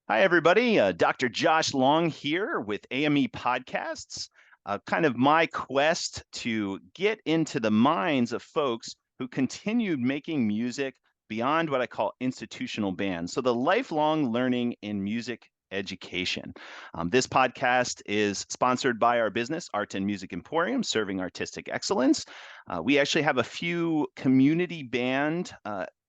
Hi, everybody. Dr. Josh Long here with AME Podcasts. Kind of my quest to get into the minds of folks who continued making music beyond what I call institutional bands. So, the lifelong learning in music education. This podcast is sponsored by our business, Art and Music Emporium, serving artistic excellence. We actually have a few community band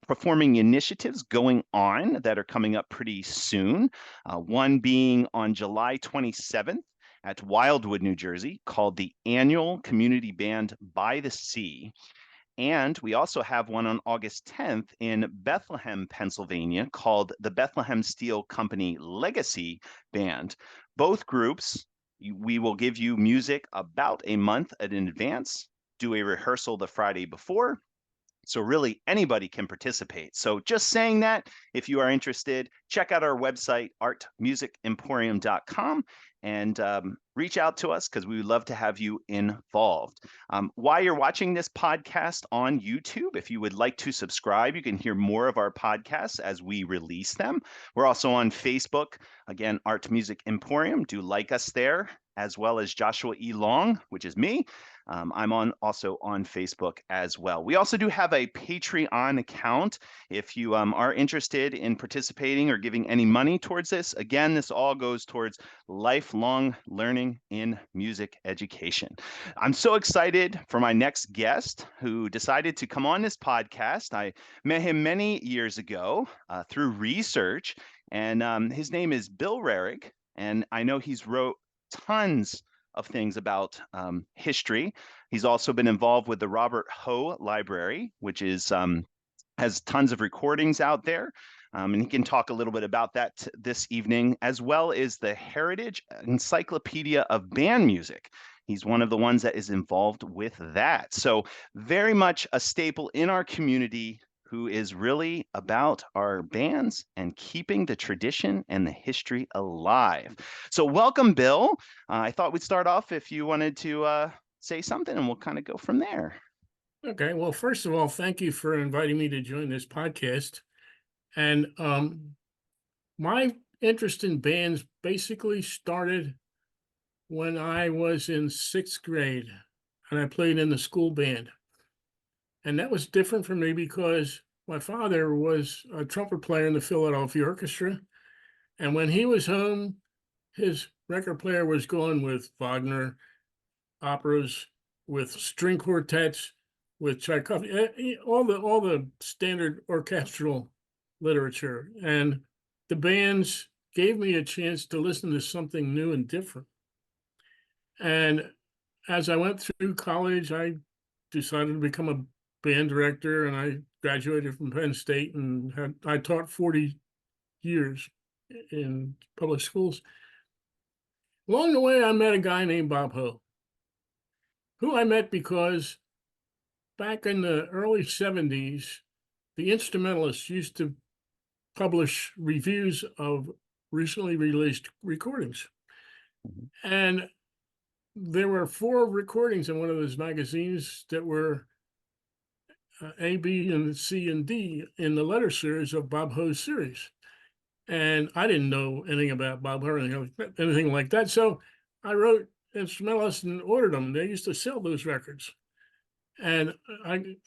performing initiatives going on that are coming up pretty soon. One being on July 27th at Wildwood, New Jersey, called the Annual Community Band by the Sea. And we also have one on August 10th in Bethlehem, Pennsylvania, called the Bethlehem Steel Company Legacy Band. Both groups, we will give you music about a month in advance, do a rehearsal the Friday before, so really anybody can participate. So just saying that, if you are interested, check out our website, artmusicemporium.com, and reach out to us because we would love to have you involved. While you're watching this podcast on YouTube, if you would like to subscribe, you can hear more of our podcasts as we release them. We're also on Facebook, again, Art Music Emporium. Do like us there, as well as Joshua E. Long, which is me. I'm also on Facebook as well. We also do have a Patreon account if you are interested in participating or giving any money towards this. Again, this all goes towards lifelong learning in music education. I'm so excited for my next guest who decided to come on this podcast. I met him many years ago through research, and his name is Bill Rehrig, and I know he's wrote tons of things about history. He's also been involved with the Robert Hoe Library, which is has tons of recordings out there. And he can talk a little bit about that this evening, as well as the Heritage Encyclopedia of Band Music. He's one of the ones that is involved with that. So very much a staple in our community, who is really about our bands and keeping the tradition and the history alive. So welcome, Bill. I thought we'd start off if you wanted to say something, and we'll kind of go from there. Okay. Well, first of all, thank you for inviting me to join this podcast. And my interest in bands basically started when I was in sixth grade and I played in the school band. And that was different for me because my father was a trumpet player in the Philadelphia Orchestra. And when he was home, his record player was going with Wagner operas, with string quartets, with Tchaikovsky, all the standard orchestral literature. And the bands gave me a chance to listen to something new and different. And as I went through college, I decided to become a band director, and I graduated from Penn State, and I taught 40 years in public schools. Along the way, I met a guy named Bob Hoe, who I met because back in the early 70s, the instrumentalists used to publish reviews of recently released recordings. And there were 4 recordings in one of those magazines that were A, B, and C, and D in the letter series of Bob Hoe's series. And I didn't know anything about Bob Hoe or anything like that. So I wrote instrumentalists and ordered them. They used to sell those records. And I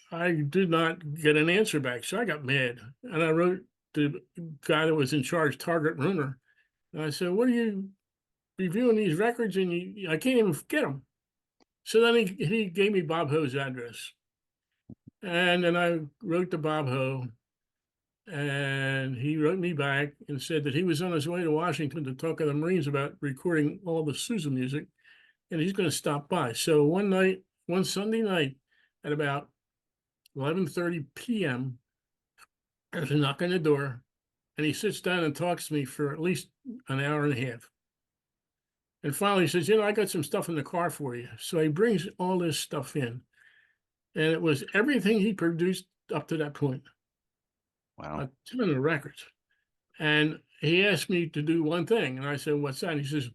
did not get an answer back. So I got mad. And I wrote the guy that was in charge, Target Rumor. And I said, what are you reviewing these records and I can't even get them? So then he gave me Bob Hoe's address. And then I wrote to Bob Hoe, and he wrote me back and said that he was on his way to Washington to talk to the Marines about recording all the Sousa music, and he's going to stop by. So one Sunday night at about 11:30 p.m., there's a knock on the door, and he sits down and talks to me for at least an hour and a half. And finally he says, I got some stuff in the car for you. So he brings all this stuff in. And it was everything he produced up to that point. Wow. A ton of records. And he asked me to do one thing. And I said, what's that? And he says,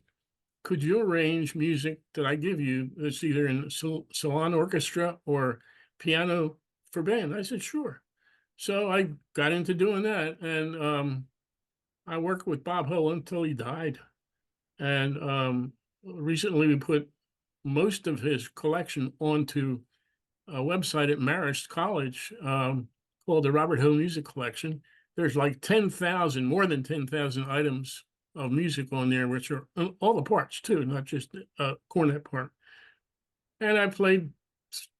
could you arrange music that I give you that's either in salon orchestra or piano for band? I said, sure. So I got into doing that. And I worked with Bob Howe until he died. And recently we put most of his collection onto a website at Marist College called the Robert Hill Music Collection. There's like 10,000, more than 10,000 items of music on there, which are all the parts too, not just cornet part. And I played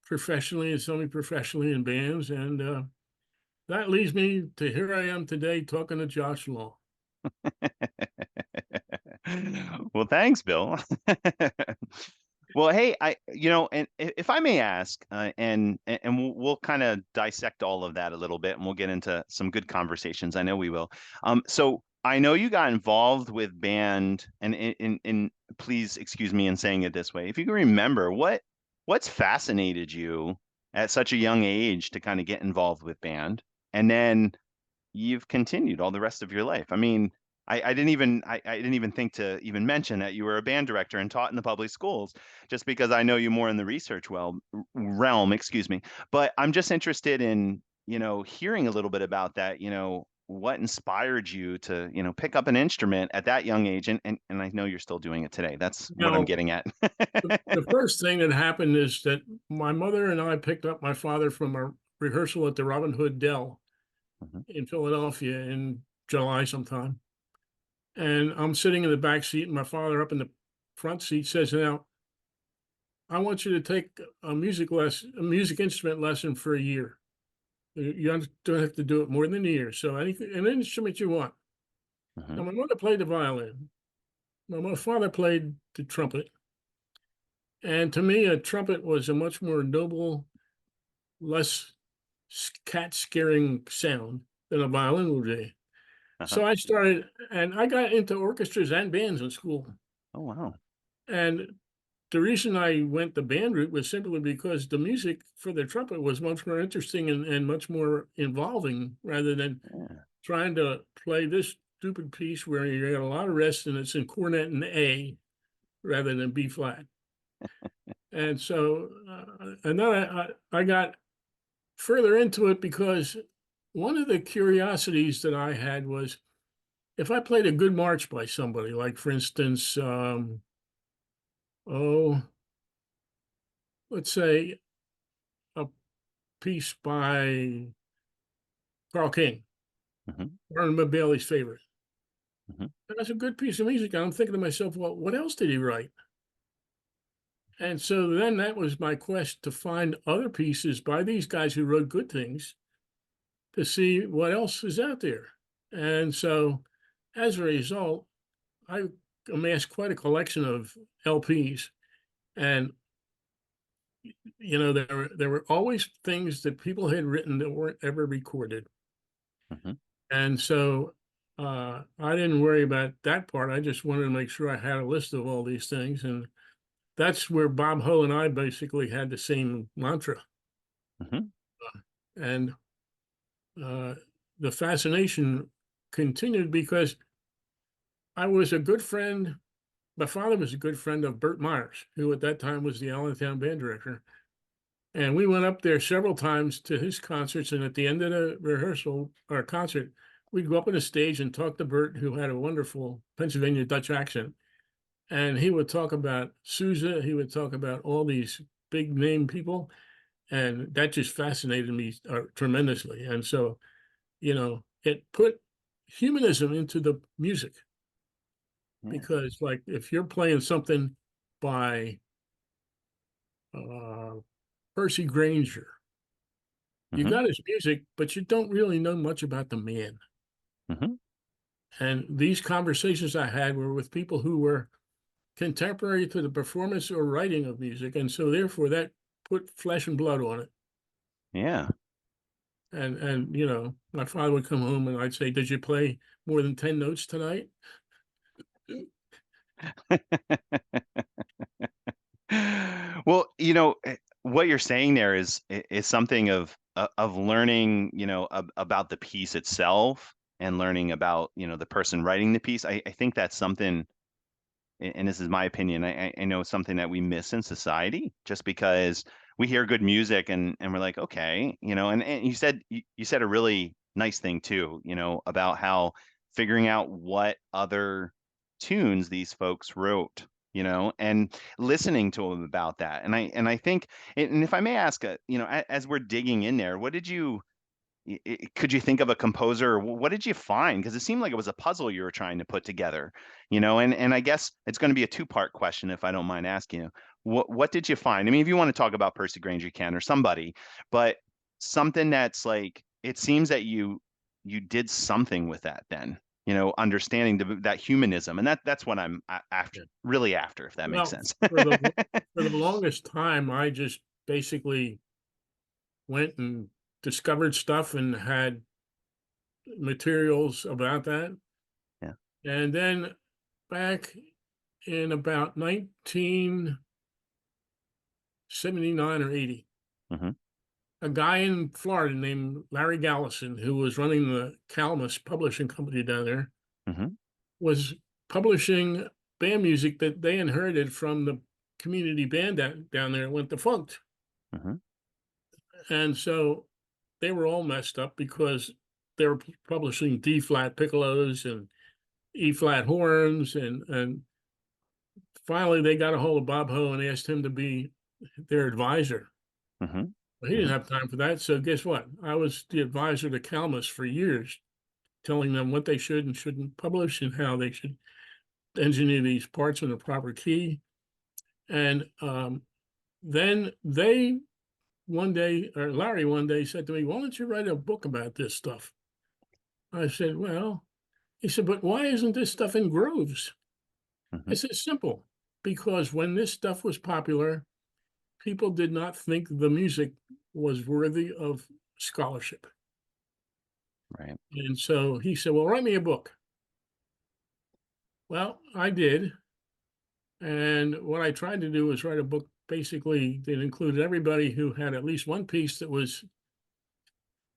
professionally and semi-professionally in bands, and that leads me to here I am today talking to Josh Law. Well, thanks, Bill. Well, hey, and if I may ask, and we'll kind of dissect all of that a little bit, and we'll get into some good conversations. I know we will. So I know you got involved with band, and please excuse me in saying it this way. If you can remember, what's fascinated you at such a young age to kind of get involved with band, and then you've continued all the rest of your life. I mean, I didn't even think to even mention that you were a band director and taught in the public schools, just because I know you more in the research realm, excuse me. But I'm just interested in, hearing a little bit about that, what inspired you to, pick up an instrument at that young age, and I know you're still doing it today. That's You what I'm know, getting at. the first thing that happened is that my mother and I picked up my father from a rehearsal at the Robin Hood Dell Mhm, in Philadelphia in July sometime. And I'm sitting in the back seat, and my father up in the front seat says, "Now, I want you to take a music instrument lesson for a year. Don't have to do it more than a year. So an instrument you want." Now, mhm, my mother played the violin. My father played the trumpet. And to me, a trumpet was a much more noble, less cat scaring sound than a violin would be. uh-huh. So I started, and I got into orchestras and bands in school. Oh, wow. And the reason I went the band route was simply because the music for the trumpet was much more interesting and much more involving rather than Yeah. trying to play this stupid piece where you got a lot of rest and it's in cornet and A rather than B flat. And so, and then I got further into it because one of the curiosities that I had was if I played a good march by somebody, like for instance, oh, let's say a piece by Carl King, Mhm, Vernon Bailey's favorite. mhm, And that's a good piece of music. And I'm thinking to myself, well, what else did he write? And so then that was my quest to find other pieces by these guys who wrote good things to see what else is out there. And so as a result, I amassed quite a collection of LPs. And there were always things that people had written that weren't ever recorded. mhm. And so I didn't worry about that part. I just wanted to make sure I had a list of all these things. And that's where Bob Ho and I basically had the same mantra. Mhm. And uh, the fascination continued because I was a good friend. My father was a good friend of Burt Myers, who at that time was the Allentown band director. And we went up there several times to his concerts. And at the end of the rehearsal or concert, we'd go up on the stage and talk to Burt, who had a wonderful Pennsylvania Dutch accent. And he would talk about Sousa. He would talk about all these big name people. And that just fascinated me tremendously. And so, it put humanism into the music Yeah. because, like, if you're playing something by uh, Percy Granger, you Mhm, got his music, but you don't really know much about the man. mhm. And these conversations I had were with people who were contemporary to the performance or writing of music. And so therefore that put flesh and blood on it. Yeah. And my father would come home and I'd say, "Did you play more than 10 notes tonight?" Well, what you're saying there is something of learning, about the piece itself and learning about, the person writing the piece. I think that's something, and this is my opinion. I know something that we miss in society just because we hear good music and we're like, okay, and you said a really nice thing too, about how figuring out what other tunes these folks wrote, and listening to them about that. And I think, and if I may ask, as we're digging in there, what did you could you think of a composer? What did you find? Because it seemed like it was a puzzle you were trying to put together, and I guess it's going to be a two-part question, if I don't mind asking you. What did you find? I mean, if you want to talk about Percy Granger, you can, or somebody, but something that's like, it seems that you did something with that then, understanding that humanism, and that's what I'm after, Yeah. really after, if that makes Well, sense. for the longest time, I just basically went and discovered stuff and had materials about that. Yeah. And then back in about 1979 or 80, Hmm. a guy in Florida named Larry Gallison, who was running the Calamus publishing company down there, Hmm. was publishing band music that they inherited from the community band down there went defunct. Hmm. And so they were all messed up because they were publishing D flat piccolos and E flat horns. And finally, they got a hold of Bob Ho and asked him to be their advisor. Hmm. But he didn't Hmm. have time for that. So guess what? I was the advisor to Calmus for years, telling them what they should and shouldn't publish and how they should engineer these parts in the proper key. And then they one day, or Larry one day said to me, "Why don't you write a book about this stuff?" I said, "Well," he said, "but why isn't this stuff in grooves?" I Hmm. said, "Simple, because when this stuff was popular, people did not think the music was worthy of scholarship." Right. And so he said, "Well, write me a book." Well, I did. And what I tried to do was write a book basically that included everybody who had at least one piece that was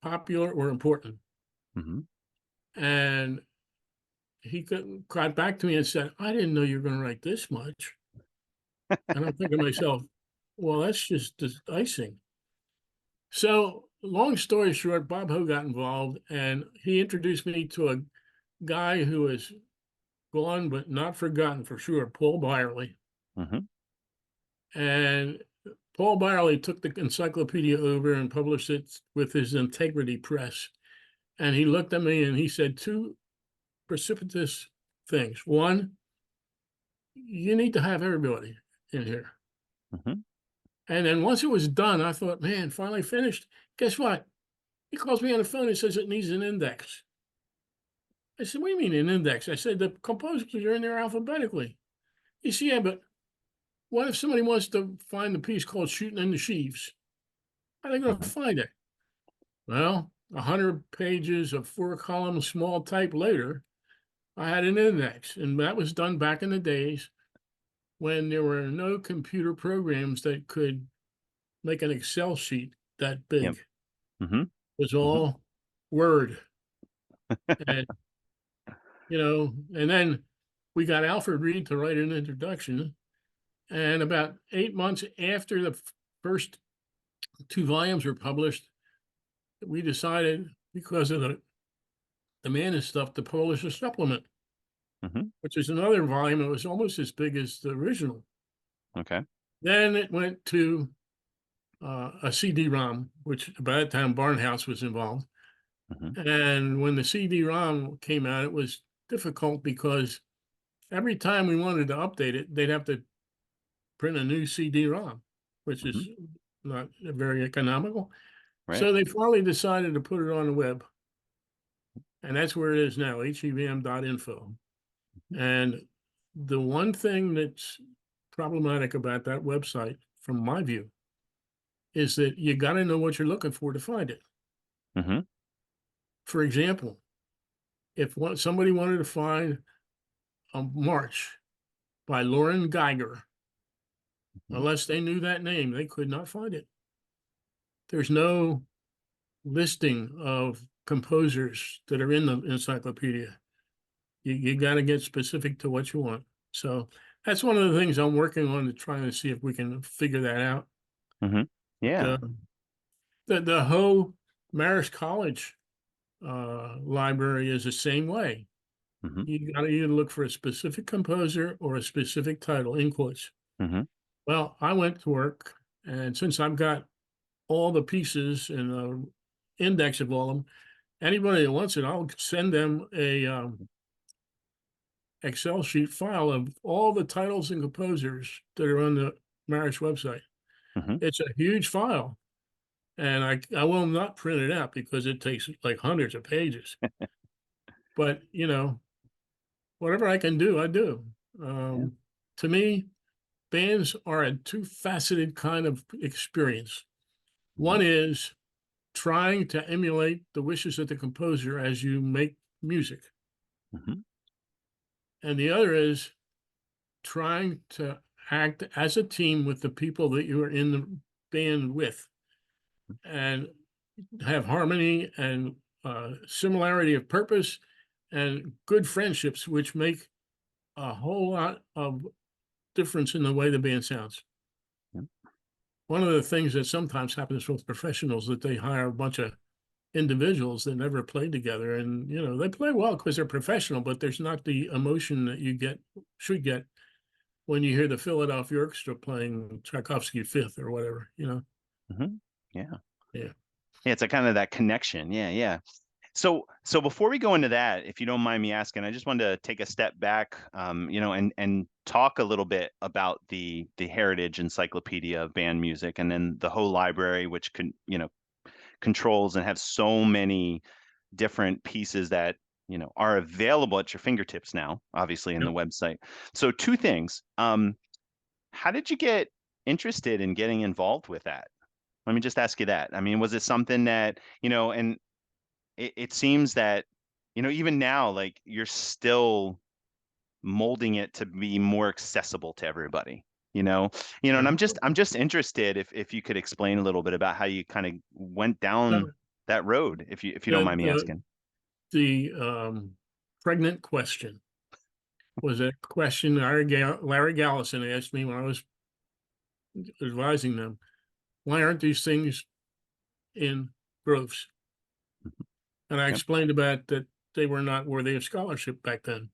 popular or important. Hmm. And got back to me and said, "I didn't know you were going to write this much." And I'm thinking to myself, well, that's just icing. So, long story short, Bob Ho got involved and he introduced me to a guy who is gone but not forgotten for sure, Paul Byerly. Hmm. And Paul Byerly took the encyclopedia over and published it with his Integrity Press. And he looked at me and he said two precipitous things. One, you need to have everybody in here. Hmm. And then once it was done, I thought, man, finally finished. Guess what? He calls me on the phone and says it needs an index. I said, "What do you mean an index?" I said, "The composers are in there alphabetically." He said, "Yeah, but what if somebody wants to find the piece called Shooting in the Sheaves? How are they going to Hmm. find it?" Well, 100 pages of 4-column small type later, I had an index. And that was done back in the days when there were no computer programs that could make an Excel sheet that Yep. big. Hmm. It was Hmm. all Word. And, and then we got Alfred Reed to write an introduction. And about 8 months after the first two volumes were published, we decided, because of the demand and stuff, to publish a supplement, Hmm. which is another volume. It was almost as big as the original. Okay. Then it went to a CD-ROM, which by that time Barnhouse was involved. Hmm. And when the CD-ROM came out, it was difficult because every time we wanted to update it, they'd have to print a new CD-ROM, which Hmm. is not very economical. Right. So they finally decided to put it on the web. And that's where it is now, hevm.info. And the one thing that's problematic about that website, from my view, is that you got to know what you're looking for to find it. Hmm. For example, if somebody wanted to find a march by Lauren Geiger, Hmm. unless they knew that name, they could not find it. There's no listing of composers that are in the encyclopedia. You got to get specific to what you want. So that's one of the things I'm working on to try and see if we can figure that out. Hmm. Yeah. The the Ho Marist College library is the same way. Hmm. You got to either look for a specific composer or a specific title, in quotes. Hmm. Well, I went to work, and since I've got all the pieces and index of all of them, anybody that wants it, I'll send them a Excel sheet file of all the titles and composers that are on the Marriage website. Hmm. It's a huge file, and I will not print it out because it takes like hundreds of pages. But whatever I can do, I do. Yeah. To me, bands are a two-faceted kind of experience. Hmm. One is trying to emulate the wishes of the composer as you make music, Hmm. and the other is trying to act as a team with the people that you are in the band with and have harmony and similarity of purpose and good friendships, which make a whole lot of difference in the way the band sounds. Yeah. One of the things that sometimes happens with professionals that they hire a bunch of individuals that never played together, and they play well because they're professional, but there's not the emotion that you should get when you hear the Philadelphia Orchestra playing Tchaikovsky Fifth or whatever. Hmm. Yeah. Yeah. Yeah. It's a kind of that connection. Yeah. Yeah. So before we go into that, if you don't mind me asking, I just wanted to take a step back, and talk a little bit about the Heritage Encyclopedia of Band Music, and then the whole library, which controls and have so many different pieces that are available at your fingertips now, obviously in the Yep. website. So two things. How did you get interested in getting involved with that? Let me just ask you that. I mean, was it something that, and it seems that even now, like, you're still molding it to be more accessible to everybody, and I'm just interested if you could explain a little bit about how you kind of went Uh, down that road, if you don't The mind me the asking. the pregnant question was a question Larry Gallison asked me when I was advising them. Why aren't these things in groves? And I Yep. explained about that they were not worthy of scholarship back then.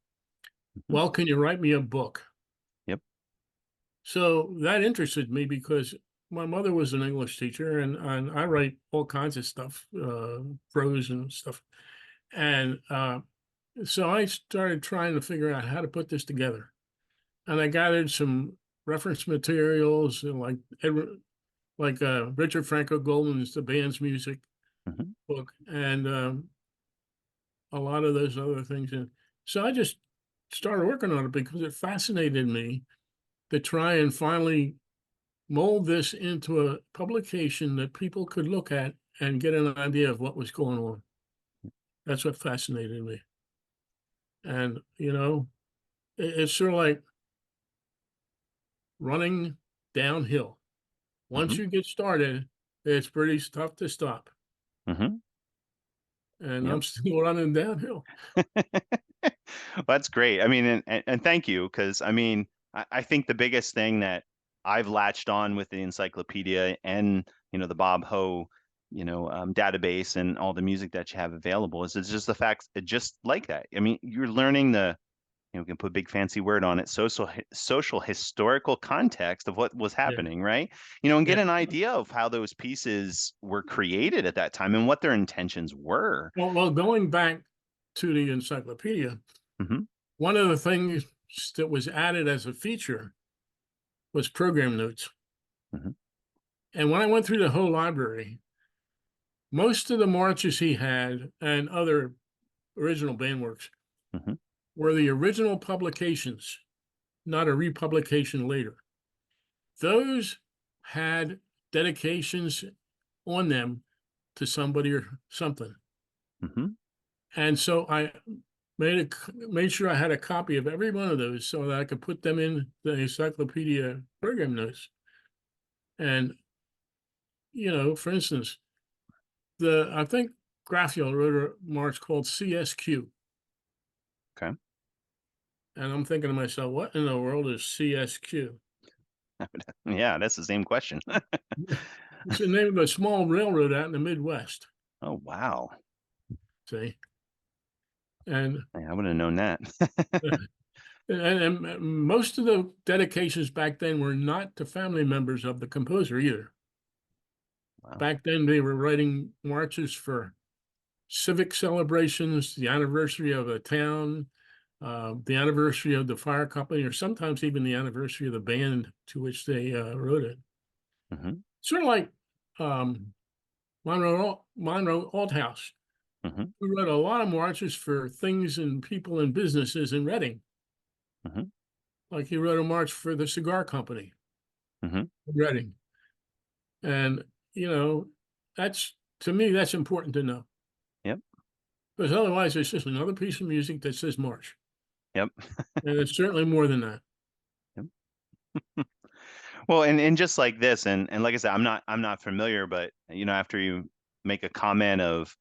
Hmm. Well, can you write me a book? Yep. So that interested me because my mother was an English teacher, and I write all kinds of stuff, prose and stuff. And so I started trying to figure out how to put this together. And I gathered some reference materials like Richard Franco Goldman's The Band's Music Hmm. book and a lot of those other things. And so I just started working on it because it fascinated me to try and finally mold this into a publication that people could look at and get an idea of what was going on. That's what fascinated me. And, it's sort of like running downhill. Once Hmm. you get started, it's pretty tough to stop. Hmm. And Yep. I'm still running downhill. That's great. I mean, and thank you, because I mean, I think the biggest thing that I've latched on with the encyclopedia and the Bob Ho, database and all the music that you have available is it's just the fact that just like that. I mean, you're learning we can put a big fancy word on it, social historical context of what was Yeah. happening, right? And Yeah. get an idea of how those pieces were created at that time and what their intentions were. Well, going back to the encyclopedia, Hmm. one of the things that was added as a feature was program notes. Hmm. And when I went through the whole library, most of the marches he had and other original band works Hmm. were the original publications, not a republication later. Those had dedications on them to somebody or something. Hmm. And so I made sure I had a copy of every one of those so that I could put them in the encyclopedia program notes. And for instance, I think Raphael wrote a march called CSQ, Okay. and I'm thinking to myself, what in the world is CSQ? Yeah, that's the same question. It's the name of a small railroad out in the Midwest. Oh, wow. See, And I wouldn't have known that. and most of the dedications back then were not to family members of the composer either. Wow. Back then, they were writing marches for civic celebrations, the anniversary of a town, the anniversary of the fire company, or sometimes even the anniversary of the band to which they wrote it. Hmm. Sort of like um, Monroe Althouse, Hmm. who wrote a lot of marches for things and people and businesses in Reading. Hmm. Like he wrote a march for the cigar company Hmm. in Reading. And, you know, that's to me, that's important to know. Yep. Because otherwise, it's just another piece of music that says march. Yep. And it's certainly more than that. Yep. Well, and just like this, and like I said, I'm not familiar, but after you make a comment of,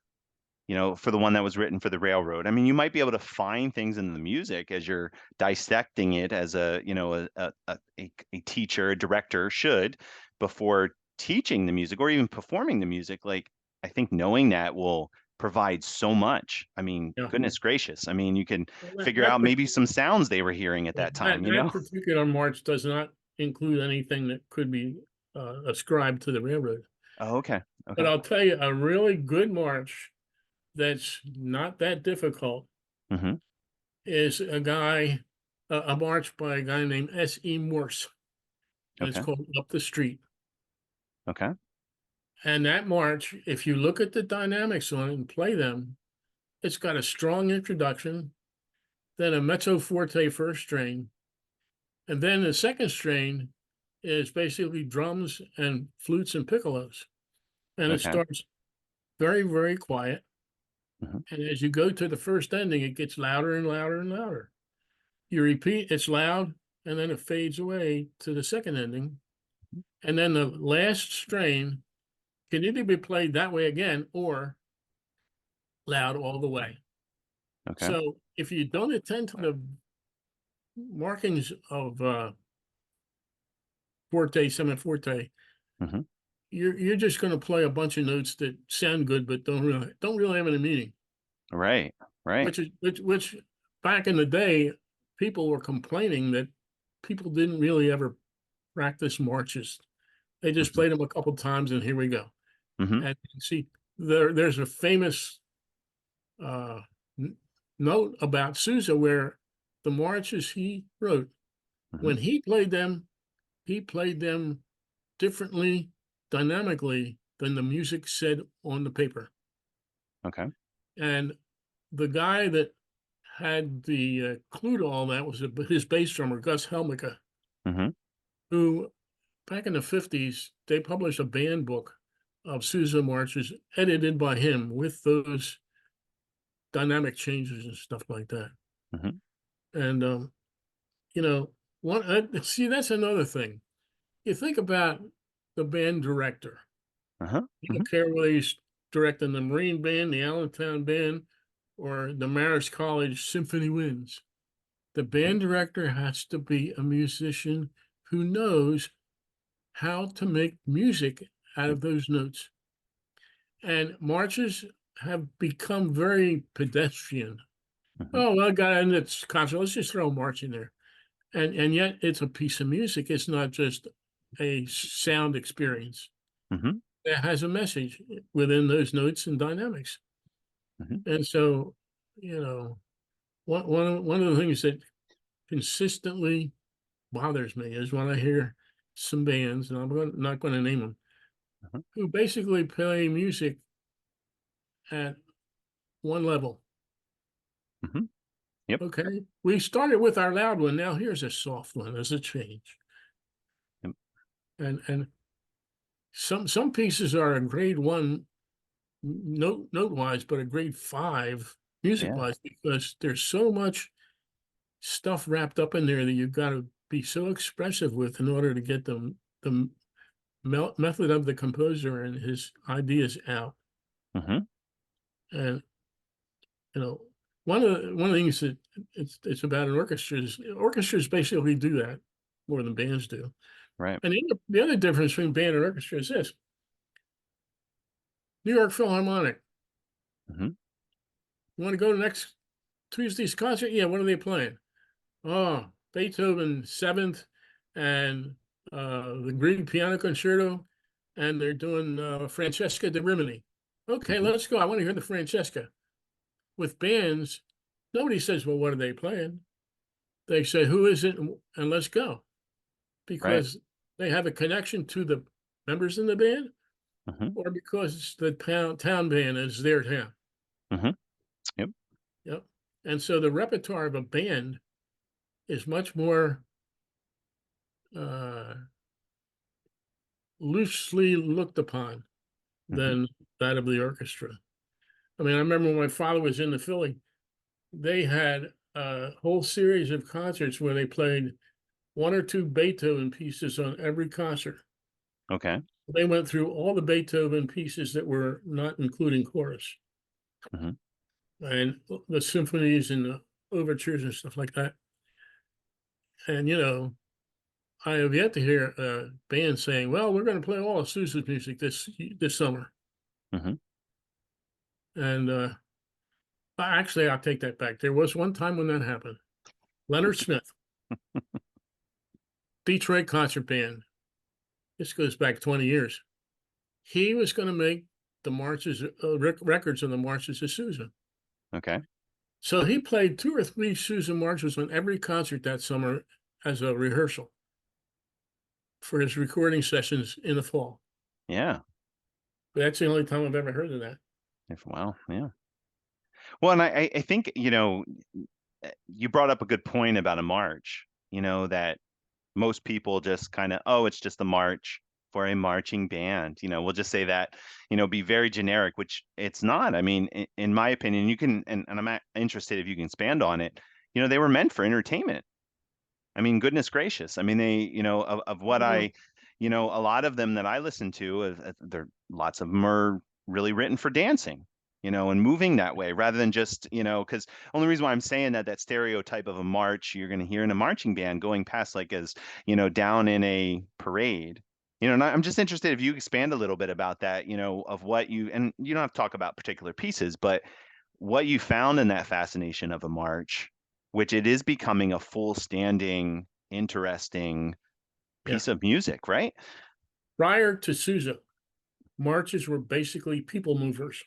for the one that was written for the railroad, I mean, you might be able to find things in the music as you're dissecting it as a teacher, a director should before teaching the music or even performing the music. Like, I think knowing that will provide so much. I mean, Yeah. goodness gracious. I mean, you can Well, figure out maybe some sounds they were hearing at that that, time, that particular march does not include anything that could be ascribed to the railroad. Oh, okay. But Okay. I'll tell you, a really good march that's not that difficult Hmm. is a march by a guy named S.E. Morse, and it's Okay. called Up the Street. Okay. And that march, if you look at the dynamics on it and play them, it's got a strong introduction, then a mezzo forte first strain, and then the second strain is basically drums and flutes and piccolos. And it Okay. starts very, very quiet. Hmm. And as you go to the first ending, it gets louder and louder and louder. You repeat, it's loud, and then it fades away to the second ending. And then the last strain can either be played that way again or loud all the way. Okay. So if you don't attend to the markings of forte, semi-forte, Hmm. you're just going to play a bunch of notes that sound good but don't really have any meaning. Right. Right. Which back in the day, people were complaining that people didn't really ever practice marches. They just Hmm. played them a couple times and here we go. Hmm. And see, there's a famous uh, note about Sousa where the marches he wrote, Hmm. when he played them differently, dynamically than the music said on the paper. Okay. And the guy that had the clue to all that was his bass drummer, Gus Helmica, Hmm. who back in the 50s, they published a band book of Sousa marches edited by him with those dynamic changes and stuff like that. Hmm. And, you know, see, that's another thing. You think about the band director. Uh-huh. You Hmm. don't care whether he's directing the Marine Band, the Allentown Band, or the Marist College Symphony Winds. The band director has to be a musician who knows how to make music out of those notes. And marches have become very pedestrian. Hmm. Oh, well, I got in this concert. Let's just throw a march in there. And yet it's a piece of music. It's not just a sound experience. Hmm. It has a message within those notes and dynamics. Hmm. And so, one of the things that consistently bothers me is when I hear some bands, and not going to name them, Hmm. who basically play music at one level. Hmm. Yep. Okay, we started with our loud one. Now here's a soft one as a change, Yep. and some pieces are a grade one note wise, but a grade five music Yeah. wise because there's so much stuff wrapped up in there that you've got to be so expressive with in order to get the method of the composer and his ideas out. Hmm. And one of the things that it's about an orchestra is orchestras basically do that more than bands do. Right. And the other difference between band and orchestra is this: New York Philharmonic. Hmm. You want to go to next Tuesday's concert? Yeah, what are they playing? Oh, Beethoven Seventh and the Grieg Piano Concerto, and they're doing Francesca de Rimini. Okay, Hmm. let's go. I want to hear the Francesca. With bands, nobody says, "Well, what are they playing?" They say, "Who is it?" and let's go, Right. because they have a connection to the members in the band, Hmm. or because the town band is their town. Hmm. Yep. Yep. And so the repertoire of a band is much more uh, loosely looked upon Hmm. than that of the orchestra. I mean, I remember when my father was in the Philly, they had a whole series of concerts where they played one or two Beethoven pieces on every concert. Okay. They went through all the Beethoven pieces that were not including chorus Hmm. and the symphonies and the overtures and stuff like that. And, I have yet to hear a band saying, "Well, we're going to play all of Sousa's music this summer." Hmm. And actually, I'll take that back. There was one time when that happened. Leonard Smith, Detroit concert band. This goes back 20 years. He was going to make the marches, records of the marches of Sousa. Okay. So he played two or three Sousa marches on every concert that summer as a rehearsal for his recording sessions in the fall. Yeah. That's the only time I've ever heard of that. Wow. Yeah. Well, and I think, you brought up a good point about a march, that most people just kind of, oh, it's just a march for a marching band. We'll just say that, be very generic, which it's not. I mean, in my opinion, you can, and I'm interested if you can expand on it, they were meant for entertainment. I mean, goodness gracious. I mean, they, of what Well, a lot of them that I listen to, there, lots of them are really written for dancing, and moving that way rather than just, because only reason why I'm saying that stereotype of a march you're going to hear in a marching band going past like as, down in a parade. And I'm just interested if you expand a little bit about that, of what you, and you don't have to talk about particular pieces, but what you found in that fascination of a march, which it is becoming a full standing, interesting yeah. piece of music, right? Prior to Sousa, marches were basically people movers.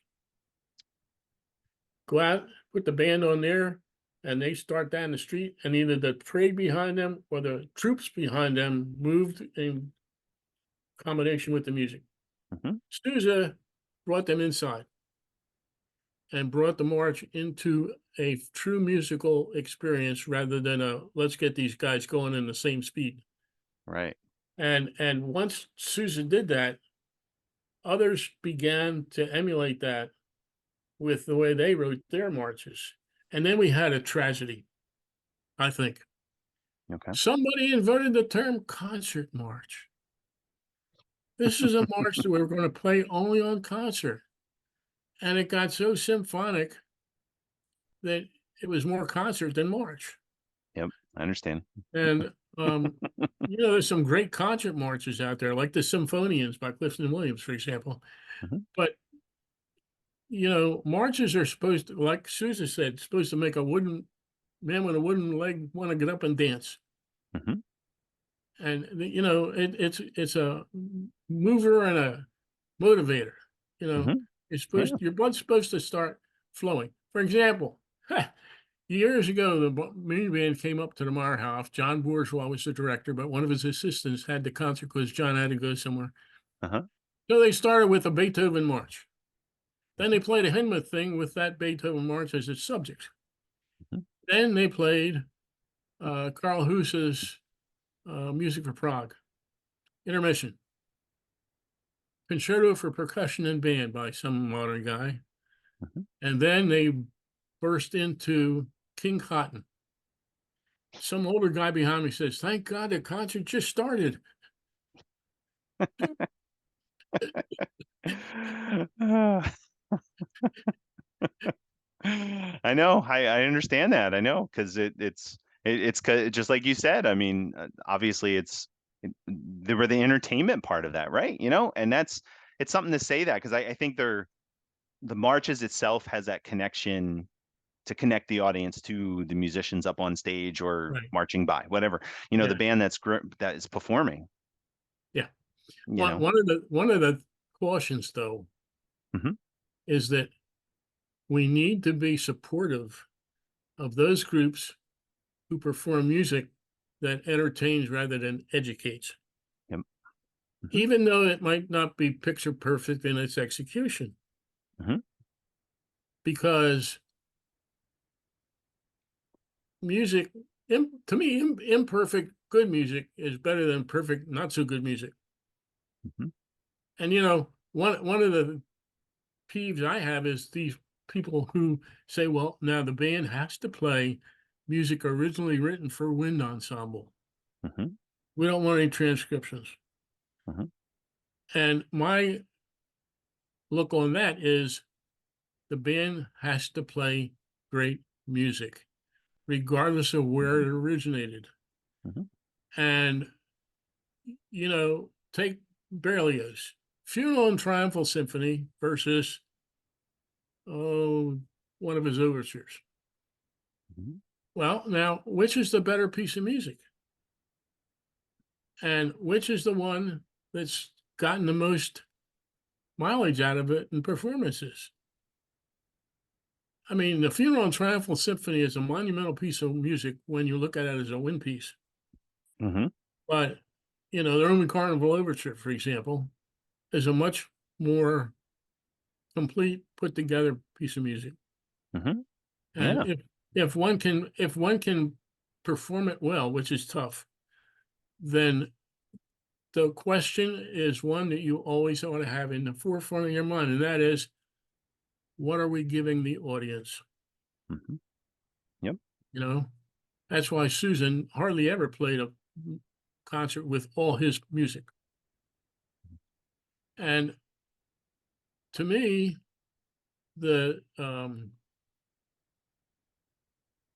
Go out, put the band on there, and they start down the street, and either the parade behind them or the troops behind them moved in combination with the music. Hmm. Sousa brought them inside and brought the march into a true musical experience rather than a let's get these guys going in the same speed. Right. And once Sousa did that, others began to emulate that with the way they wrote their marches. And then we had a tragedy, I think. Okay. Somebody invented the term concert march. This is a march that we were going to play only on concert. And it got so symphonic that it was more concert than march. Yep. I understand. And, there's some great concert marches out there, like the Symphonians by Clifton Williams, for example. Hmm. But, marches are supposed to, like Susan said, supposed to make a wooden man with a wooden leg want to get up and dance. Hmm. And, it's a mover and a motivator. You know, Hmm. Yeah. your blood's supposed to start flowing. For example, years ago, the Marine Band came up to the Meyerhof. John Bourgeois was the director, but one of his assistants had the concert because John had to go somewhere. Uh-huh. So they started with a Beethoven march. Then they played a Hindemith thing with that Beethoven march as its subject. Hmm. Then they played Karl Husse's Music for Prague, Intermission, Concerto for Percussion and Band by some modern guy. Hmm. And then they burst into King Cotton. Some older guy behind me says, "Thank God the concert just started." I know. I understand that. I know because just like you said. I mean, obviously, they were the entertainment part of that, right? And it's something to say that because I think the marches itself has that connection to connect the audience to the musicians up on stage or Right. marching by, whatever, you know, the Yeah. band that is performing, Yeah. you One know. one of the cautions though Hmm. is that we need to be supportive of those groups who perform music that entertains rather than educates, Yep. Hmm. even though it might not be picture perfect in its execution. Hmm. Because music, to me, imperfect good music is better than perfect not so good music. Hmm. And one of the peeves I have is these people who say, "Well, now the band has to play music originally written for wind ensemble. Hmm. We don't want any transcriptions." Hmm. And my look on that is the band has to play great music, regardless of where Hmm. it originated. Hmm. And, take Berlioz, Funeral and Triumphal Symphony versus, oh, one of his overtures. Hmm. Well, now, which is the better piece of music? And which is the one that's gotten the most mileage out of it in performances? I mean, the Funeral and Triumphal Symphony is a monumental piece of music when you look at it as a wind piece. Hmm. But, the Roman Carnival Overture, for example, is a much more complete, put together piece of music. Hmm. And Yeah. if one can perform it well, which is tough, then the question is one that you always ought to have in the forefront of your mind, and that is, what are we giving the audience? Hmm. Yep. You know, that's why Susan hardly ever played a concert with all his music. And to me, the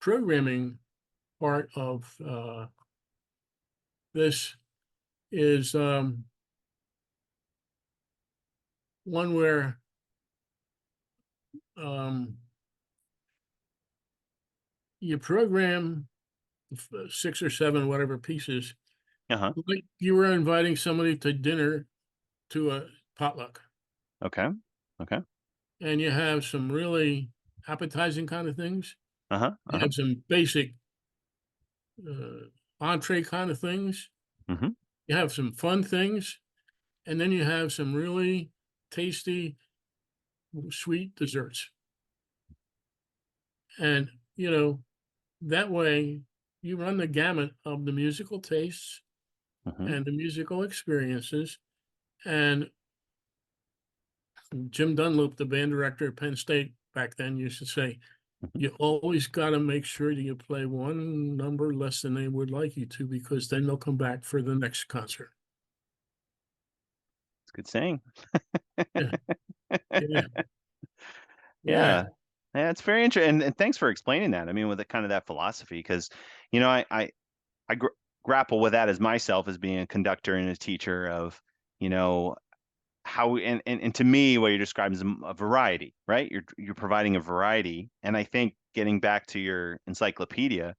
programming part of this is one where um, you program 6 or 7, whatever pieces, Uh-huh. like you were inviting somebody to dinner to a potluck, Okay. Okay. and you have some really appetizing kind of things. Uh-huh. You Uh-huh. have some basic uh, entree kind of things. Hmm. You have some fun things, and then you have some really tasty, sweet desserts. And that way you run the gamut of the musical tastes Hmm. and the musical experiences. And Jim Dunlop, the band director at Penn State back then, used to say, Hmm. you always got to make sure that you play one number less than they would like you to, because then they'll come back for the next concert. It's a good saying. Yeah, yeah, yeah. Yeah. Yeah, it's very interesting. And thanks for explaining that. I mean, with the kind of that philosophy, because, I grapple with that as myself as being a conductor and a teacher of, you know, how, and to me, what you're describing is a variety, right? You're providing a variety. And I think getting back to your encyclopedia,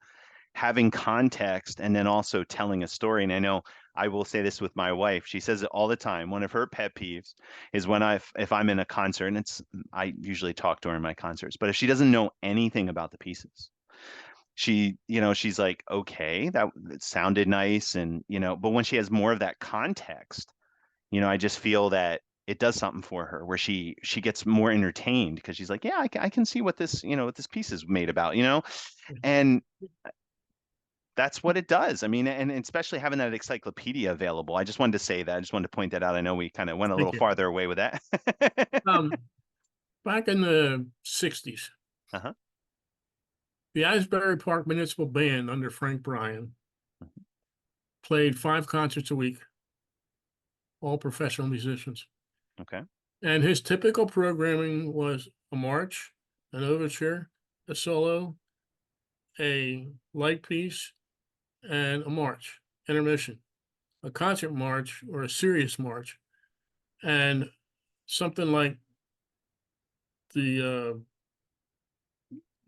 having context and then also telling a story. And I know I will say this with my wife. She says it all the time. One of her pet peeves is when if I'm in a concert, and I usually talk during my concerts, but if she doesn't know anything about the pieces, she's like, okay, that it sounded nice, and but when she has more of that context, I just feel that it does something for her where she gets more entertained because she's like, yeah, I can see what this piece is made about, and that's what it does. I mean, and especially having that encyclopedia available. I just wanted to say that. I just wanted to point that out. I know we kind of went a little Thank you. farther away with that. Um, Back in the 60s, Uh-huh. the Asbury Park Municipal Band under Frank Bryan played 5 concerts a week, all professional musicians. Okay. And his typical programming was a march, an overture, a solo, a light piece, and a march, intermission, a concert march or a serious march, and something like the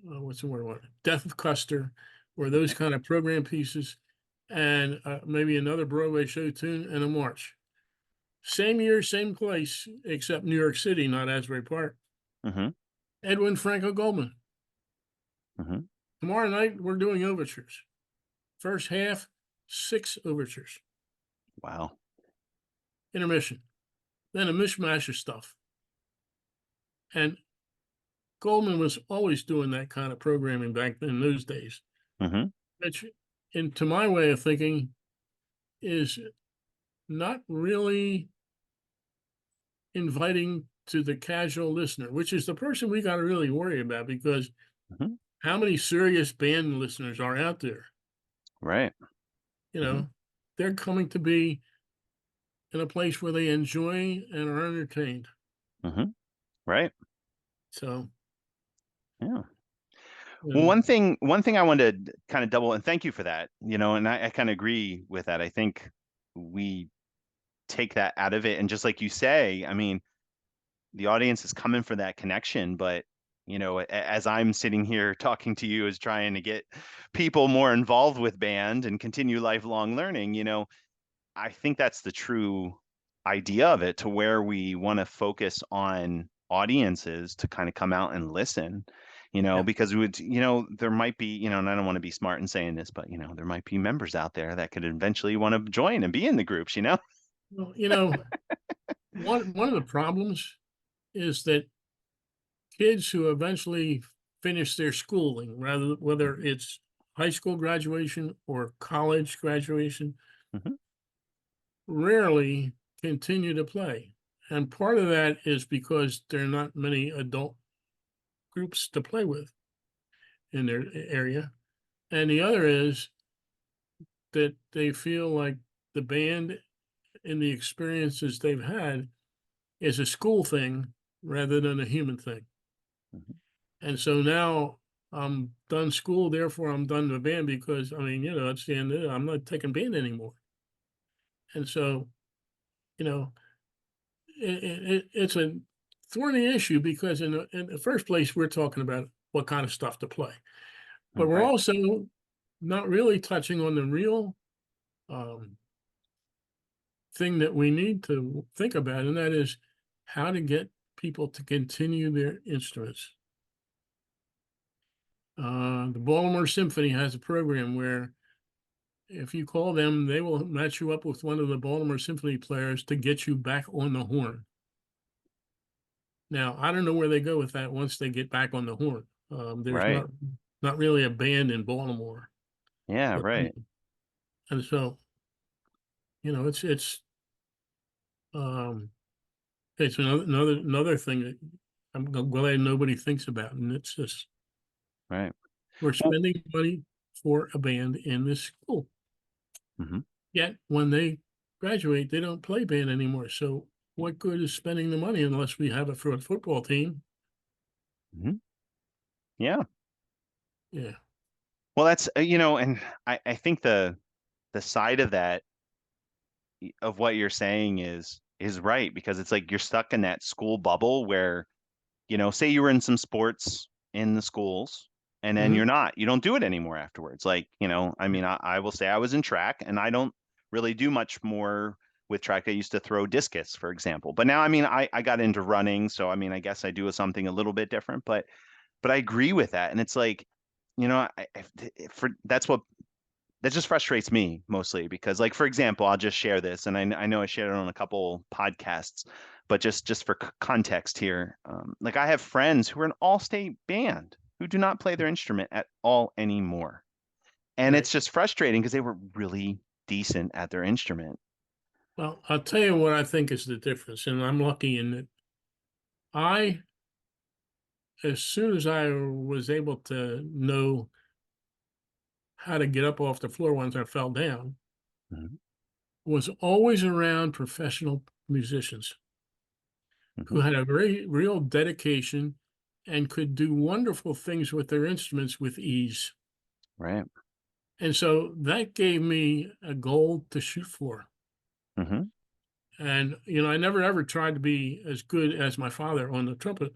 what's the word? Death of Custer, or those kind of program pieces, and maybe another Broadway show tune and a march. Same year, same place, except New York City, not Asbury Park. Mm-hmm. Edwin Franco Goldman. Mm-hmm. Tomorrow night, we're doing overtures. First half, 6 overtures. Wow. Intermission. Then a mishmash of stuff. And Goldman was always doing that kind of programming back in those days, Mm-hmm. which, to my way of thinking, is not really inviting to the casual listener, which is the person we got to really worry about, because Mm-hmm. how many serious band listeners are out there? Right. You Mm-hmm. know, they're coming to be in a place where they enjoy and are entertained. Mm-hmm. Right. So, Yeah. you Well, know, one thing I wanted to kind of double, and thank you for that, and I kind of agree with that. I think we take that out of it. And just like you say, I mean, the audience is coming for that connection, but as I'm sitting here talking to you, is trying to get people more involved with band and continue lifelong learning, I think that's the true idea of it, to where we want to focus on audiences to kind of come out and listen, yeah. because we would, there might be, and I don't want to be smart in saying this, but there might be members out there that could eventually want to join and be in the groups. Well, one of the problems is that kids who eventually finish their schooling, rather whether Mhm. it's high school graduation or college graduation, Mhm. rarely continue to play. And part of that is because there are not many adult groups to play with in their area. And the other is that they feel like the band and the experiences they've had is a school thing rather than a human thing. Mhm. And so now I'm done school, therefore I'm done the band, because I mean, it's the end of it. I'm not taking band anymore. And so, you know, it's a thorny issue, because in the first place, we're talking about what kind of stuff to play, but we're Right. also not really touching on the real um, thing that we need to think about, and that is how to get people to continue their instruments. The Baltimore Symphony has a program where if you call them, they will match you up with one of the Baltimore Symphony players to get you back on the horn. Now, I don't know where they go with that once they get back on the horn. There's Right. not really a band in Baltimore, Yeah. but Right. and so it's um, it's another thing that I'm glad nobody thinks about, and it's just Right. we're Well, spending money for a band in this school. mhm. Yet when they graduate, they don't play band anymore. So what good is spending the money unless we have it for a football team? Mhm. Yeah. Yeah. Well, that's and I think the side of that, of what you're saying, is right, because it's like you're stuck in that school bubble where, say you were in some sports in the schools, and then Hmm. you don't do it anymore afterwards. Like, I mean, I will say I was in track, and I don't really do much more with track. I used to throw discus, for example. But now, I mean, I got into running. So, I mean, I guess I do something a little bit different, but I agree with that. And it's like, for that just frustrates me mostly, because, like, for example, I'll just share this, and I know I shared it on a couple podcasts, but just for context here, like, I have friends who are an all-state band who do not play their instrument at all anymore, and Right. it's just frustrating because they were really decent at their instrument. Well, I'll tell you what I think is the difference, and I'm lucky in that I, as soon as I was able to know how to get up off the floor once I fell down, Hmm. was always around professional musicians who Hmm. had a very real dedication and could do wonderful things with their instruments with ease. Right. And so that gave me a goal to shoot for. Hmm. And, I never ever tried to be as good as my father on the trumpet,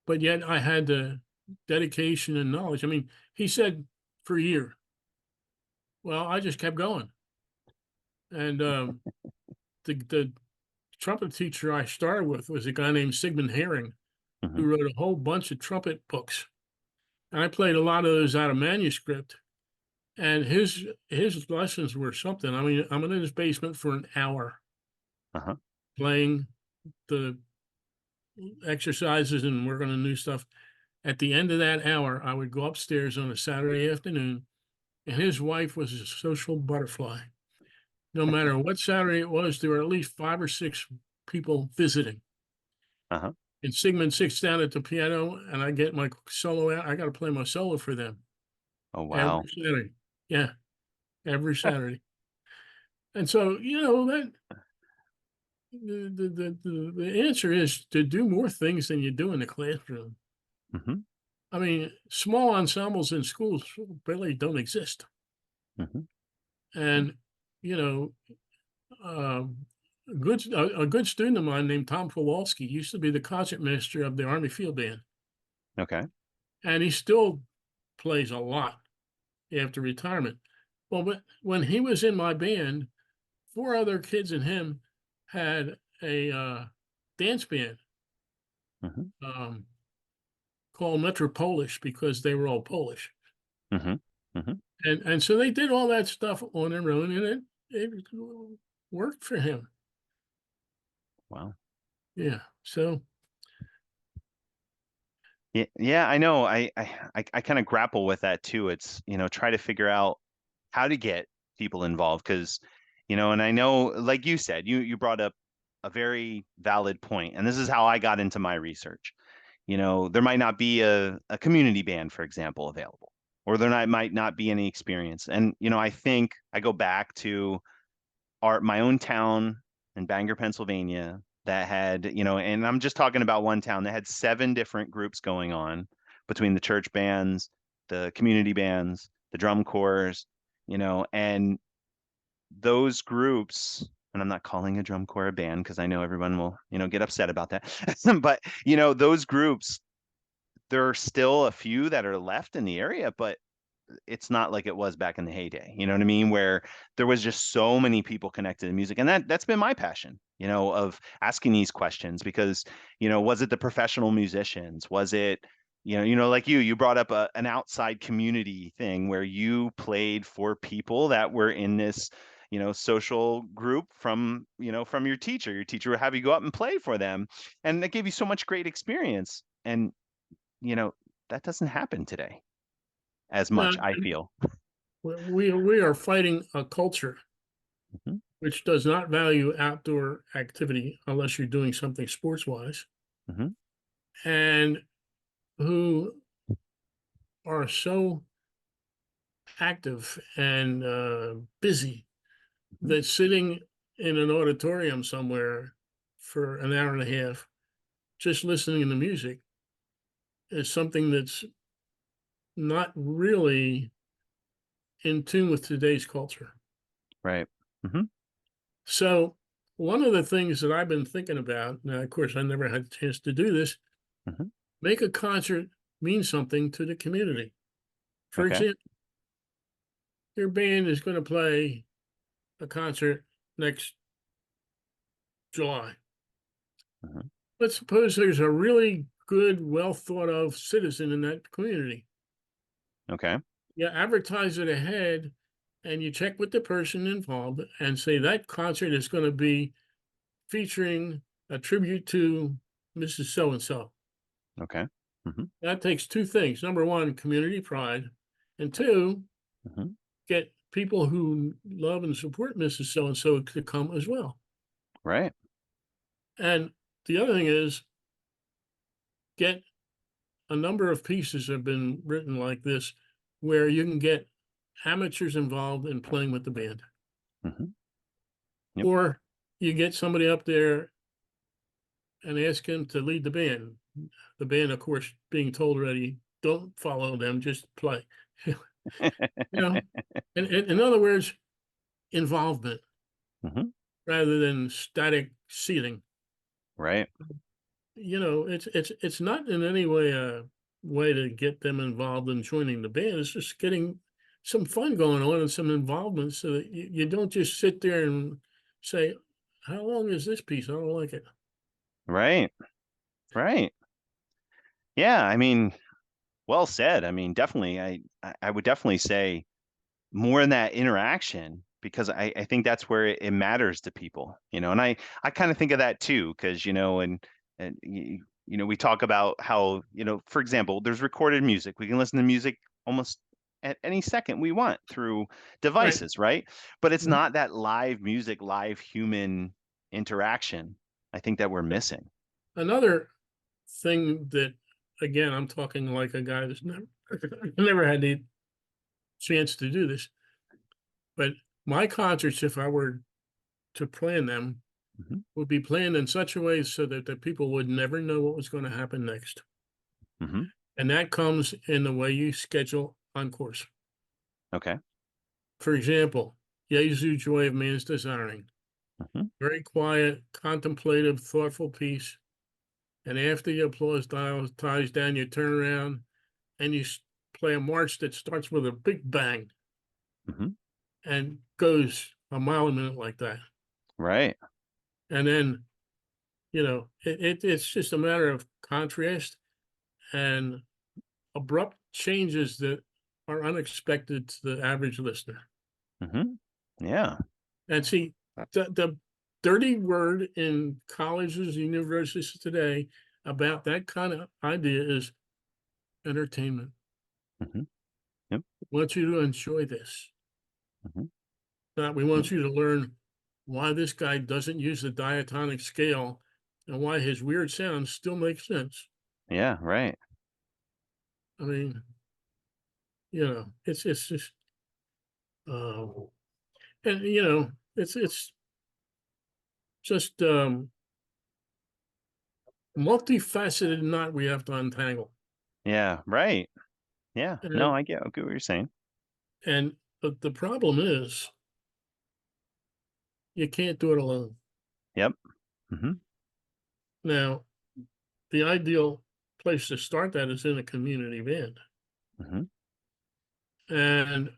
but yet I had to dedication and knowledge. I mean, he said for a year. Well, I just kept going. And the trumpet teacher I started with was a guy named Sigmund Herring, Hmm. who wrote a whole bunch of trumpet books. And I played a lot of those out of manuscript. And his lessons were something. I mean, I'm in his basement for an hour Uh-huh. playing the exercises and working on new stuff. At the end of that hour, I would go upstairs on a Saturday afternoon, and his wife was a social butterfly. No matter what Saturday it was, there were at least 5 or 6 people visiting. Uh-huh. And Sigmund sits down at the piano, and I get my solo out. I got to play my solo for them Oh, every wow. Saturday. Yeah, every Saturday. And so, you know, that the answer is to do more things than you do in the classroom. Hmm. I mean, small ensembles in schools really don't exist. Hmm. And, you know, a good student of mine named Tom Kowalski used to be the concertmaster of the Army Field Band, Okay. and he still plays a lot after retirement. Well, but when he was in my band, 4 other kids and him had a dance band Hmm. um, called Metropolish because they were all Polish, Hmm. Hmm. and so they did all that stuff on their own, and it worked for him. Wow. Yeah. So Yeah, yeah, I know. I kind of grapple with that too. It's, try to figure out how to get people involved because, and I know, like you said, you brought up a very valid point, and this is how I got into my research. There might not be a community band, for example, available, or might not be any experience. And, I think I go back to my own town in Bangor, Pennsylvania, that had, and I'm just talking about one town that had 7 different groups going on between the church bands, the community bands, the drum corps, and those groups, and I'm not calling a drum corps a band because I know everyone will, get upset about that. But, those groups, there are still a few that are left in the area, but it's not like it was back in the heyday. You know what I mean? Where there was just so many people connected to music. And that's been my passion, of asking these questions because, was it the professional musicians? Was it, like you brought up an outside community thing where you played for people that were in this, social group from, from your teacher. Your teacher would have you go up and play for them. And that gave you so much great experience. And, you know, that doesn't happen today as now much, I feel. we are fighting a culture Mhm. which does not value outdoor activity unless you're doing something sports wise, Mhm. and who are so active and busy Mhm. that sitting in an auditorium somewhere for an hour and a half just listening to music is something that's not really in tune with today's culture. Right. Mhm. So, one of the things that I've been thinking about, now, of course, I never had a chance to do this, Mhm. make a concert mean something to the community. For Okay. example, your band is going to play a concert next July. Mhm. Let's suppose there's a really good, well thought of citizen in that community. Okay. You advertise it ahead and you check with the person involved and say that concert is going to be featuring a tribute to Mrs. So and so. Okay. Mhm. That takes 2 things. Number one, community pride, and two, Mhm. get people who love and support Mrs. So and so to come as well. Right. And the other thing is get a number of pieces have been written like this where you can get amateurs involved in playing with the band. Mhm. Yep. Or you get somebody up there and ask him to lead the band. The band, of course, being told already, don't follow them, just play. you know, and in other words, involvement Mhm. rather than static seating. Right. It's not in any way way to get them involved in joining the band is just getting some fun going on and some involvement so that you don't just sit there and say, how long is this piece? I don't like it. Right. Right. Yeah. I mean, well said. I mean, definitely. I would definitely say more in that interaction because I think that's where it matters to people, you know, and I kind of think of that too, because, you know, and you know, we talk about how, you know, for example, there's recorded music. We can listen to music almost at any second we want through Right. devices, right? But it's Mhm. not that live music, live human interaction, I think that we're missing. Another thing that, again, I'm talking like a guy that's never, never had the chance to do this, but my concerts, if I were to plan them, Hmm. would be planned in such a way so that the people would never know what was going to happen next. Hmm. And that comes in the way you schedule encores. Okay. For example, Jesu Joy of Man's Desiring. Hmm. Very quiet, contemplative, thoughtful piece. And after the applause dies down, you turn around and you play a march that starts with a big bang Hmm. and goes a mile a minute like that. Right. And then, it's just a matter of contrast and abrupt changes that are unexpected to the average listener. Hmm. Yeah. And see, the dirty word in colleges, universities today about that kind of idea is entertainment. Hmm. Yep. We want you to enjoy this. Hmm. We want you to learn why this guy doesn't use the diatonic scale and why his weird sounds still make sense. Yeah. Right. I mean, it's just uh, and it's just multifaceted knot we have to untangle. Yeah. Right. Yeah. No, And I get what you're saying. the problem is you can't do it alone. Yep. Hmm. Now, the ideal place to start that is in a community band. Hmm. And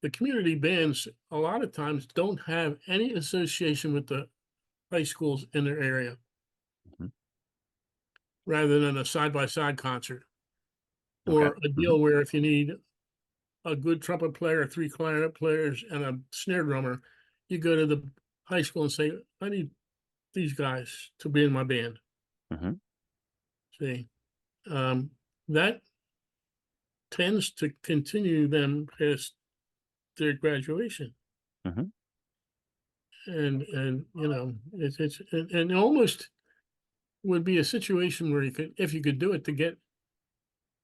the community bands a lot of times don't have any association with the high schools in their area, Hmm. rather than a side-by-side concert Okay. or a Hmm. deal where if you need a good trumpet player, three clarinet players, and a snare drummer, you go to the high school and say, I need these guys to be in my band. Hmm. See, um, that tends to continue them past their graduation. Hmm. And and almost would be a situation where you could, if you could do it, to get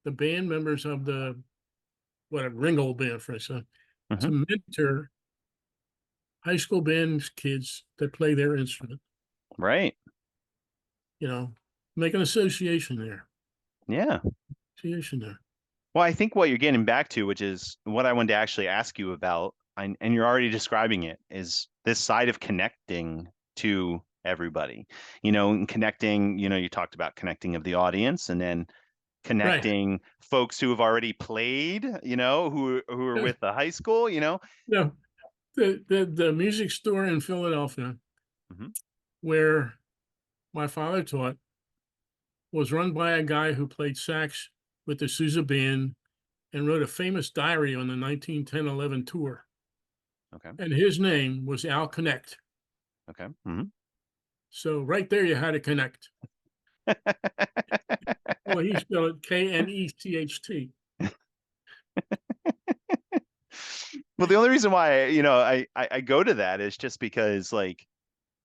the band members of the whatever Ringgold band, for instance, Hmm. to mentor high school band kids that play their instrument. Right. You know, make an association there. Yeah. Association there. Well, I think what you're getting back to, which is what I wanted to actually ask you about, and you're already describing it, is this side of connecting to everybody, you know, and connecting, you know, you talked about connecting of the audience and then Right. connecting folks who have already played, you know, who are Yeah. with the high school, you know. No, the music store in Philadelphia Hmm. where my father taught was run by a guy who played sax with the Sousa band and wrote a famous diary on the 1910-11 tour. Okay. And his name was Al Connect. Okay. Hmm. So right there, you had to connect. Well, he spelled it Knecht. Well, the only reason why, you know, I go to that is just because like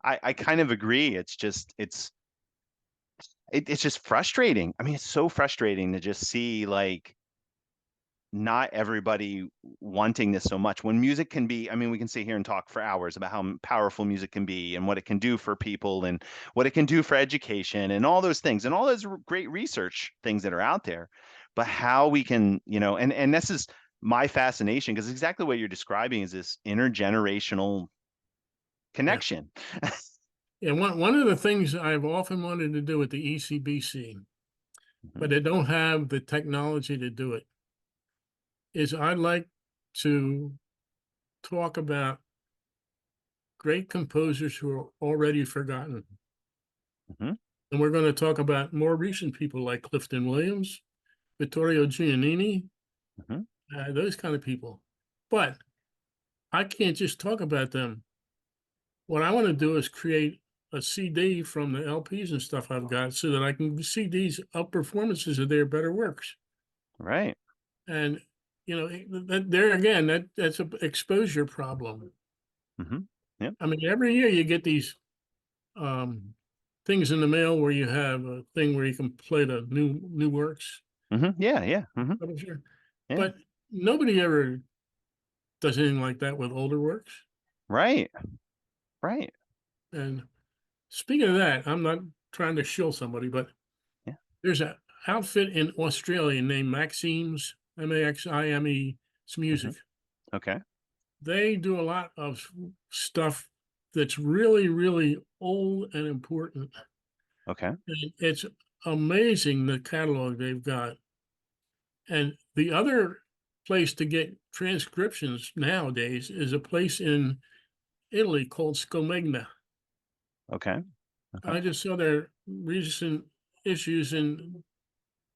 I kind of agree. It's just frustrating. I mean, it's so frustrating to just see like not everybody wanting this so much when music can be, I mean, we can sit here and talk for hours about how powerful music can be and what it can do for people and what it can do for education and all those things and all those great research things that are out there. But how we can, you know, and this is my fascination because exactly what you're describing is this intergenerational Yeah. connection. And one of the things I've often wanted to do with the ECBC Hmm. but they don't have the technology to do it, is I'd like to talk about great composers who are already forgotten. Hmm. And we're going to talk about more recent people like Clifton Williams, Vittorio Giannini, Hmm. those kind of people. But I can't just talk about them. What I want to do is create a CD from the LPs and stuff I've got so that I can see these up performances of their better works. Right. And, there again, that's an exposure problem. Hmm. Yep. I mean, every year you get these um, things in the mail where you have a thing where you can play the new works. Hmm. Yeah. Yeah. Hmm. Publisher. Yeah. But nobody ever does anything like that with older works. Right. Right. And speaking of that, I'm not trying to shill somebody, but Yeah. there's an outfit in Australia named Maxime's, Maxime, it's Hmm. music. Okay. They do a lot of stuff that's really, really old and important. Okay. And it's amazing the catalog they've got. And the other place to get transcriptions nowadays is a place in Italy called Scomegna. Okay. Okay. I just saw their recent issues, and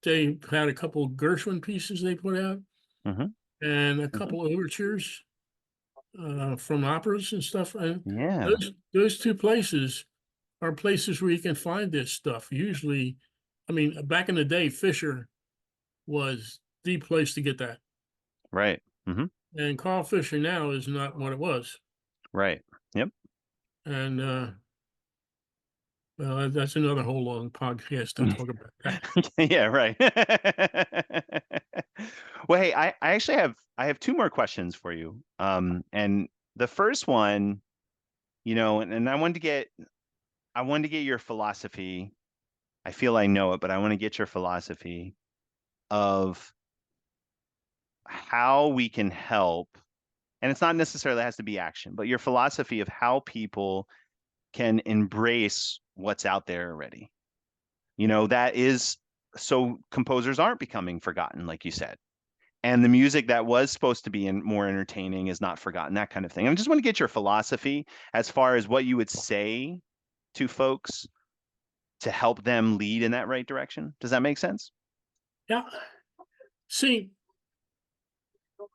they had a couple of Gershwin pieces they put out Hmm. and a Hmm. couple of overtures from operas and stuff. And Yeah. those two places are places where you can find this stuff. Usually, I mean, back in the day, Fisher was the place to get that. Right. Hmm. And Carl Fisher now is not what it was. Right. Yep. And well, that's another whole long podcast to talk about that. Yeah, right. Well, hey, I actually have two more questions for you. And the first one, and I wanted to get your philosophy. I feel I know it, but I want to get your philosophy of how we can help. And it's not necessarily has to be action, but your philosophy of how people can embrace what's out there already. That is so composers aren't becoming forgotten, like you said. And the music that was supposed to be more entertaining is not forgotten, that kind of thing. I just want to get your philosophy as far as what you would say to folks to help them lead in that right direction. Does that make sense? Yeah. See,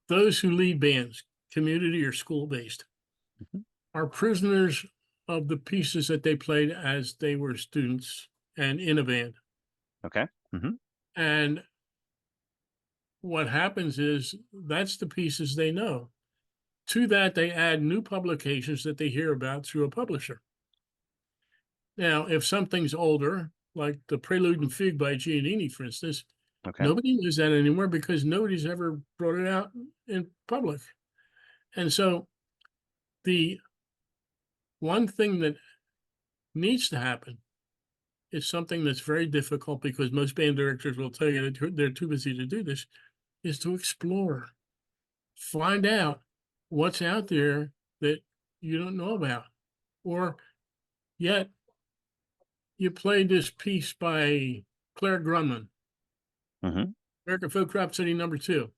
those who lead bands, community or school based, Mhm. are prisoners of the pieces that they played as they were students and in a band. Okay. Hmm. And what happens is that's the pieces they know. To that, they add new publications that they hear about through a publisher. Now, if something's older, like the Prelude and Fugue by Giannini, for instance, Okay. nobody knows that anymore because nobody's ever brought it out in public. And so the one thing that needs to happen is something that's very difficult because most band directors will tell you that they're too busy to do this, is to explore, find out what's out there that you don't know about. Or yet you played this piece by Claire Grunman, Hmm. American Folk Rhapsody #2.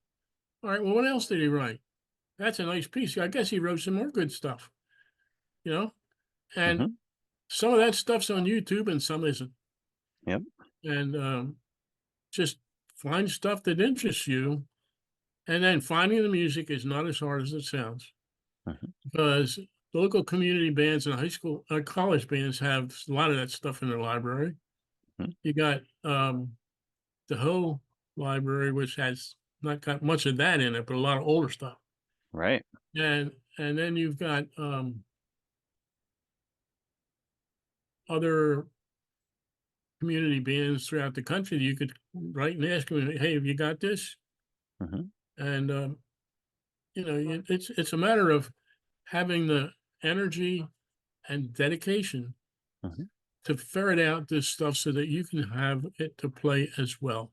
All right, well, what else did he write? That's a nice piece. I guess he wrote some more good stuff, you know? And Hmm. some of that stuff's on YouTube and some isn't. Yep. And just find stuff that interests you. And then finding the music is not as hard as it sounds Hmm. because local community bands and high school, college bands have a lot of that stuff in their library. You got the Ho library, which has not got much of that in it, but a lot of older stuff. Right. And then you've got other community bands throughout the country that you could write and ask them, hey, have you got this? Hmm. And it's a matter of having the energy and dedication Hmm. to ferret out this stuff so that you can have it to play as well.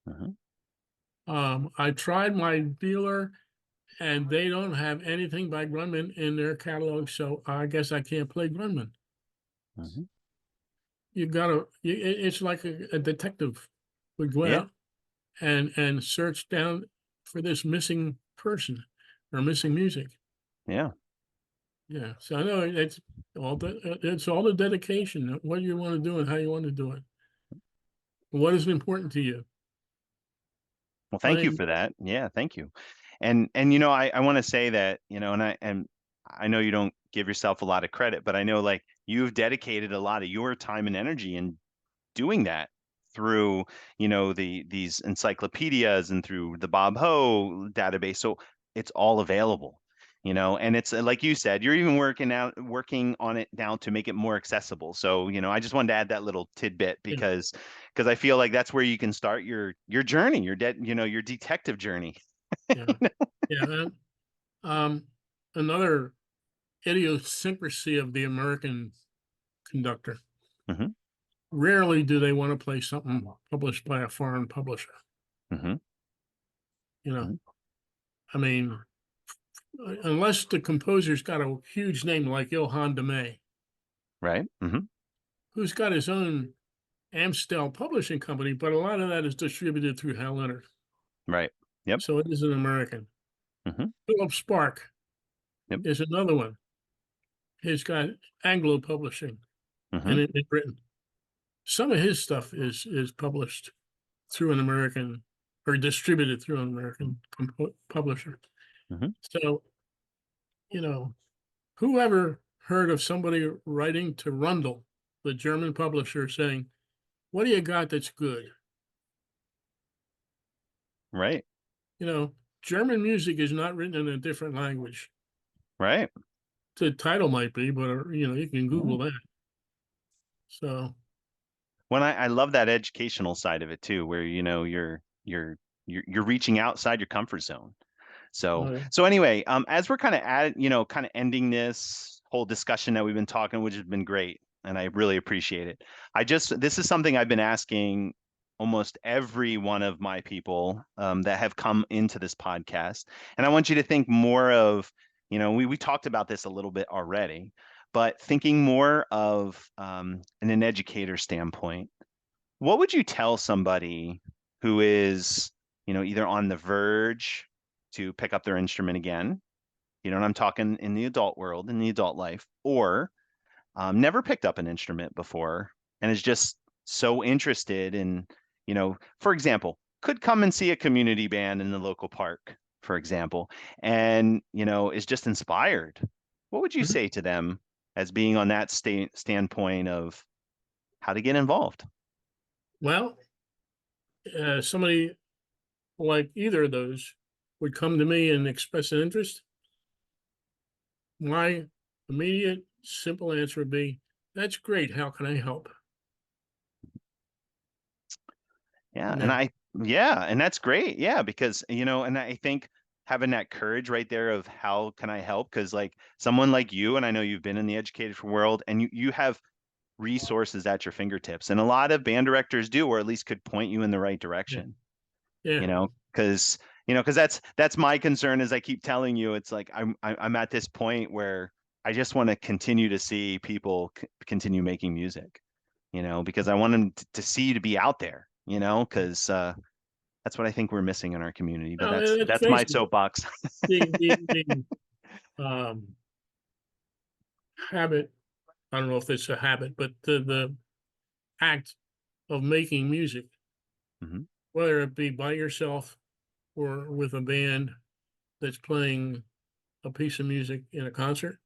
Hmm. I tried my dealer and they don't have anything by Grunman in their catalog, so I guess I can't play Grunman. Hmm. You gotta, it's like a detective. would go Yeah. out and search down for this missing person or missing music. Yeah. Yeah, so I know it's all the dedication, what you want to do and how you want to do it. What is important to you? Well, thank you Playing, for that. Yeah, thank you. And you know, I want to say that, you know, and I know you don't give yourself a lot of credit, but I know like you've dedicated a lot of your time and energy in doing that through, you know, these encyclopedias and through the Bob Ho database. So it's all available, you know, and it's like you said, you're even working on it now to make it more accessible. So, you know, I just wanted to add that little tidbit yeah, because I feel like that's where you can start your journey, you know, your detective journey. yeah, yeah. Um, Another idiosyncrasy of the American conductor. Hmm. Rarely do they want to play something published by a foreign publisher. Hmm. You know, Hmm. I mean, unless the composer's got a huge name like Johann de May, Right. Hmm. who's got his own Amstel publishing company, but a lot of that is distributed through Hal Leonard. Right. Yep. So it is an American. Hmm. Philip Spark Yep. is another one. He's got Anglo Publishing Hmm. in Britain. Some of his stuff is published through an American or distributed through an American publisher. Hmm. So, you know, whoever heard of somebody writing to Rundle, the German publisher, saying, "What do you got that's good?" Right. You know, German music is not written in a different language. Right. The title might be, but you can Yeah. Google that. So, When I love that educational side of it too, where you know you're reaching outside your comfort zone. So uh, so anyway, as we're kind of you know, kind of ending this whole discussion that we've been talking, which has been great, and I really appreciate it. This is something I've been asking almost every one of my people that have come into this podcast, and I want you to think more of, you know, we talked about this a little bit already, but thinking more of in an educator standpoint, what would you tell somebody who is, you know, either on the verge to pick up their instrument again? You know, and I'm talking in the adult world, in the adult life, or never picked up an instrument before and is just so interested in, you know, for example, could come and see a community band in the local park, for example, and, you know, is just inspired. What would you mhm. say to them as being on that standpoint of how to get involved? Well, somebody like either of those would come to me and express an interest, my immediate simple answer would be, "That's great. How can I help?" Yeah, and Now, I yeah, and that's great. Yeah, because you know, and I think having that courage right there of how can I help? Because like someone like you, and I know you've been in the educated world, and you have resources at your fingertips, and a lot of band directors do, or at least could point you in the right yeah, direction. yeah. You know, because that's my concern. As I keep telling you, it's like I'm at this point where I just want to continue to see people continue making music. You know, because I want them to see to be out there. You know, because that's what I think we're missing in our community. But Well, let's that's face my it, soapbox. the habit, I don't know if it's a habit, but the act of making music, Hmm. whether it be by yourself or with a band that's playing a piece of music in a concert,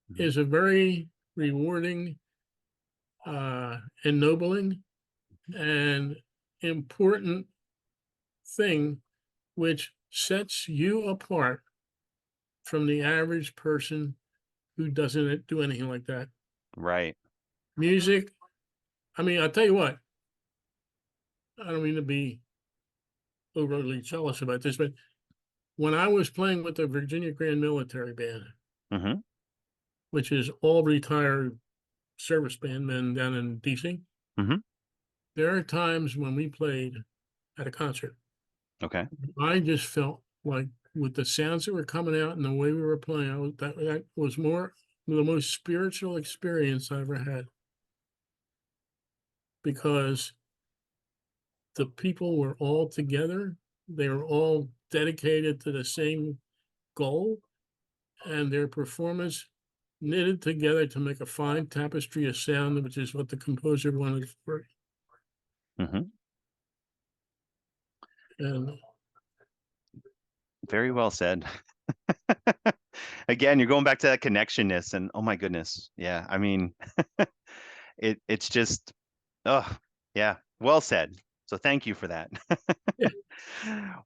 Hmm. is a very rewarding, ennobling, and important thing which sets you apart from the average person who doesn't do anything like that. Right. Music, I mean, I'll tell you what, I don't mean to be overly jealous about this, but when I was playing with the Virginia Grand Military Band, Hmm. which is all retired service band men down in DC, Hmm. there are times when we played at a concert. Okay. I just felt like with the sounds that were coming out and the way we were playing, that was more the most spiritual experience I ever had because the people were all together. They were all dedicated to the same goal, and their performance knitted together to make a fine tapestry of sound, which is what the composer wanted for it. Hmm. And Very well said. Again, you're going back to that connectionness, and oh my goodness, yeah. I mean, it's just, oh yeah, well said. So thank you for that. yeah,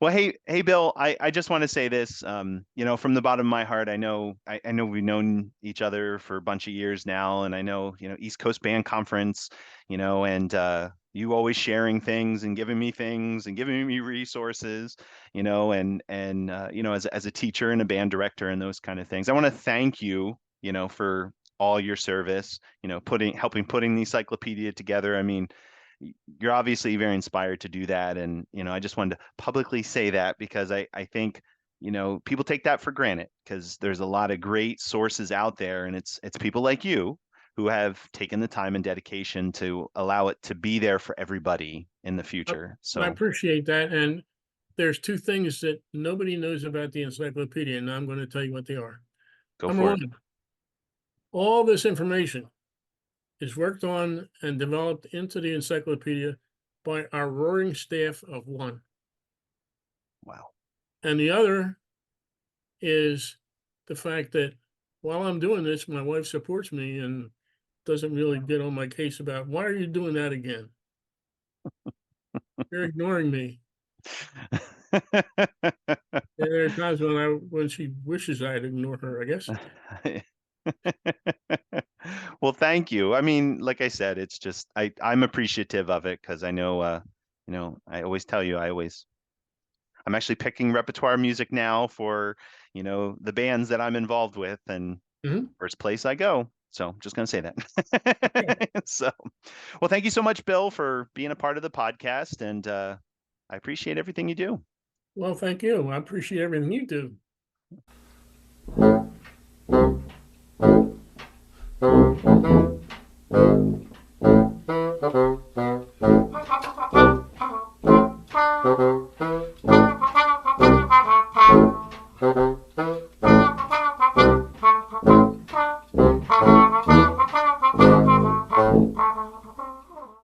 Well, hey, Bill, I just want to say this, from the bottom of my heart, I know we've known each other for a bunch of years now, and I know, East Coast Band Conference, and you always sharing things and giving me things and giving me resources, as a teacher and a band director and those kind of things. I want to thank you, for all your service, helping putting the encyclopedia together. I mean, you're obviously very inspired to do that. And, I just wanted to publicly say that because I think, people take that for granted because there's a lot of great sources out there, and it's people like you who have taken the time and dedication to allow it to be there for everybody in the future. I So appreciate that. And there's two things that nobody knows about the encyclopedia, and I'm going to tell you what they are. go Number for it. one, all this information is worked on and developed into the encyclopedia by our roaring staff of one. Wow. And the other is the fact that while I'm doing this, my wife supports me and doesn't really get on my case about, why are you doing that again? You're ignoring me. And there are times when she wishes I'd ignore her, I guess. Well, thank you. I mean, like I said, it's just I'm appreciative of it because I know I always tell you I'm actually picking repertoire music now for, the bands that I'm involved with, and Mhm. first place I go. So I'm just gonna say Okay. that. So well, thank you so much, Bill, for being a part of the podcast, and I appreciate everything you do. Well, thank you. I appreciate everything you do.